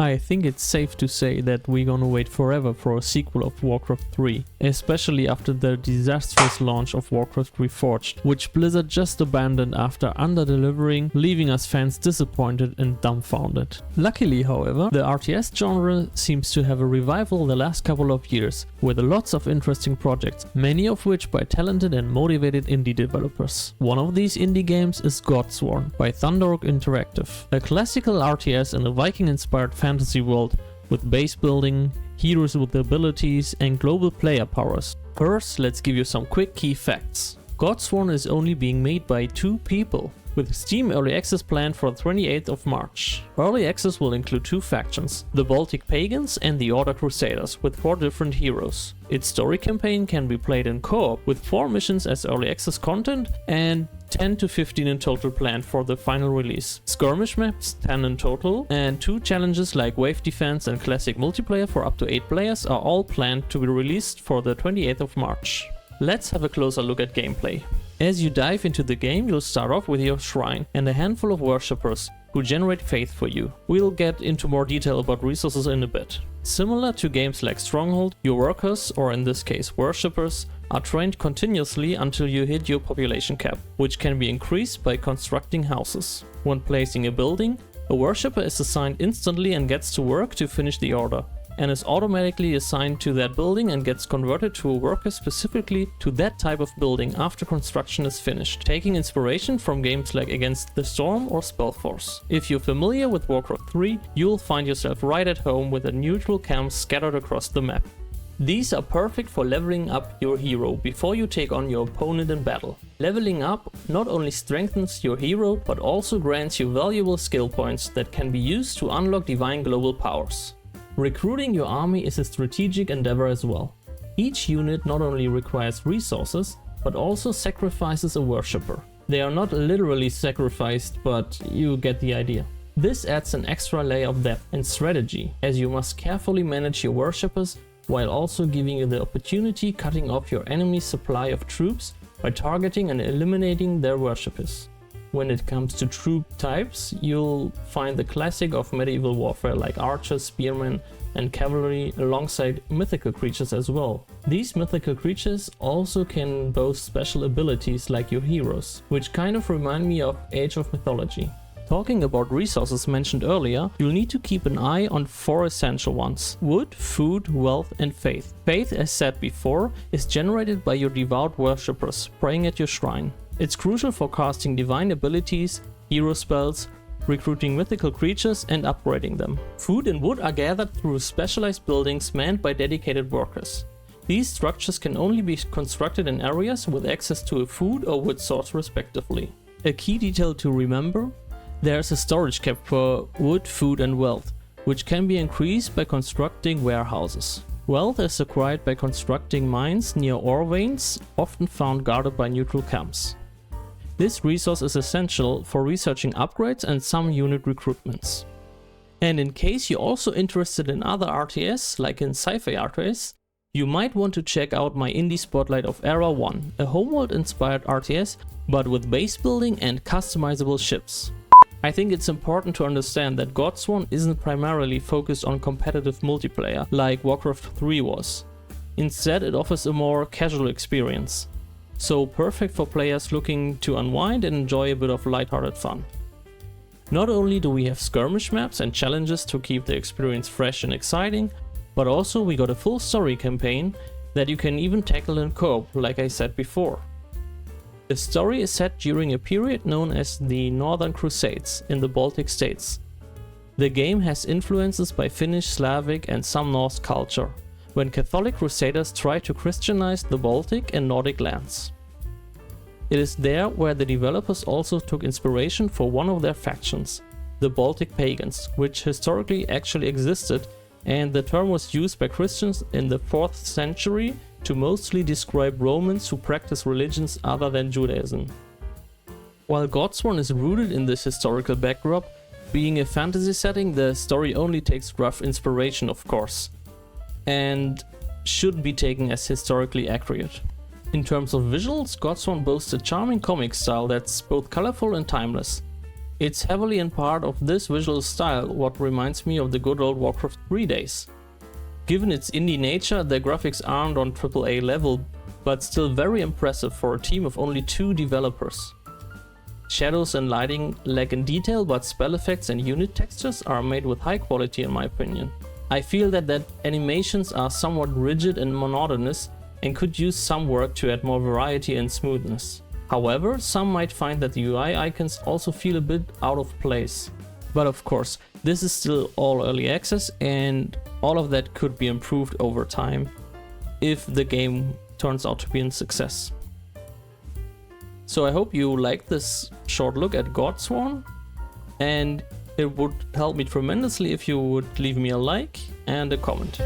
I think it's safe to say that we're gonna wait forever for a sequel of Warcraft 3, especially after the disastrous launch of Warcraft Reforged, which Blizzard just abandoned after under-delivering, leaving us fans disappointed and dumbfounded. Luckily, however, the RTS genre seems to have a revival the last couple of years, with lots of interesting projects, many of which by talented and motivated indie developers. One of these indie games is Godsworn by Thunderhawk Interactive, a classical RTS in a Viking-inspired fantasy world with base building, heroes with abilities and global player powers. First, let's give you some quick key facts. Godsworn is only being made by 2 people, with Steam Early Access planned for the 28th of March. Early Access will include 2 factions, the Baltic Pagans and the Order Crusaders, with 4 different heroes. Its story campaign can be played in co-op, with 4 missions as Early Access content and 10 to 15 in total planned for the final release. Skirmish maps, 10 in total, and 2 challenges like Wave Defense and Classic Multiplayer for up to 8 players are all planned to be released for the 28th of March. Let's have a closer look at gameplay. As you dive into the game, you'll start off with your shrine and a handful of worshippers who generate faith for you. We'll get into more detail about resources in a bit. Similar to games like Stronghold, your workers, or in this case worshippers, are trained continuously until you hit your population cap, which can be increased by constructing houses. When placing a building, a worshipper is assigned instantly and gets to work to finish the order, and is automatically assigned to that building and gets converted to a worker specifically to that type of building after construction is finished, taking inspiration from games like Against the Storm or Spellforce. If you're familiar with Warcraft 3, you'll find yourself right at home with the neutral camps scattered across the map. These are perfect for leveling up your hero before you take on your opponent in battle. Leveling up not only strengthens your hero, but also grants you valuable skill points that can be used to unlock divine global powers. Recruiting your army is a strategic endeavor as well. Each unit not only requires resources, but also sacrifices a worshipper. They are not literally sacrificed, but you get the idea. This adds an extra layer of depth and strategy, as you must carefully manage your worshippers while also giving you the opportunity cutting off your enemy's supply of troops by targeting and eliminating their worshippers. When it comes to troop types, you'll find the classic of medieval warfare like archers, spearmen and cavalry alongside mythical creatures as well. These mythical creatures also can boast special abilities like your heroes, which kind of remind me of Age of Mythology. Talking about resources mentioned earlier, you'll need to keep an eye on 4 essential ones: wood, food, wealth and faith. Faith, as said before, is generated by your devout worshippers praying at your shrine. It's crucial for casting divine abilities, hero spells, recruiting mythical creatures and upgrading them. Food and wood are gathered through specialized buildings manned by dedicated workers. These structures can only be constructed in areas with access to a food or wood source respectively. A key detail to remember: there's a storage cap for wood, food and wealth, which can be increased by constructing warehouses. Wealth is acquired by constructing mines near ore veins, often found guarded by neutral camps. This resource is essential for researching upgrades and some unit recruitments. And in case you're also interested in other RTS, like in sci-fi RTS, you might want to check out my indie spotlight of Era 1, a homeworld inspired RTS but with base building and customizable ships. I think it's important to understand that Godsworn isn't primarily focused on competitive multiplayer like Warcraft 3 was. Instead, it offers a more casual experience. So perfect for players looking to unwind and enjoy a bit of lighthearted fun. Not only do we have skirmish maps and challenges to keep the experience fresh and exciting, but also we got a full story campaign that you can even tackle in co-op, like I said before. The story is set during a period known as the Northern Crusades in the Baltic states. The game has influences by Finnish, Slavic and some Norse culture, when Catholic crusaders tried to Christianize the Baltic and Nordic lands. It is there where the developers also took inspiration for one of their factions, the Baltic Pagans, which historically actually existed, and the term was used by Christians in the 4th century to mostly describe Romans who practice religions other than Judaism. While Godsworn is rooted in this historical backdrop, being a fantasy setting, the story only takes rough inspiration, of course, and should be taken as historically accurate. In terms of visuals, Godsworn boasts a charming comic style that's both colorful and timeless. It's heavily in part of this visual style what reminds me of the good old Warcraft 3 days. Given its indie nature, the graphics aren't on AAA level, but still very impressive for a team of only 2 developers. Shadows and lighting lack in detail, but spell effects and unit textures are made with high quality in my opinion. I feel that animations are somewhat rigid and monotonous and could use some work to add more variety and smoothness. However, some might find that the UI icons also feel a bit out of place. But of course, this is still all early access and all of that could be improved over time if the game turns out to be a success. So I hope you liked this short look at Godsworn, and it would help me tremendously if you would leave me a like and a comment.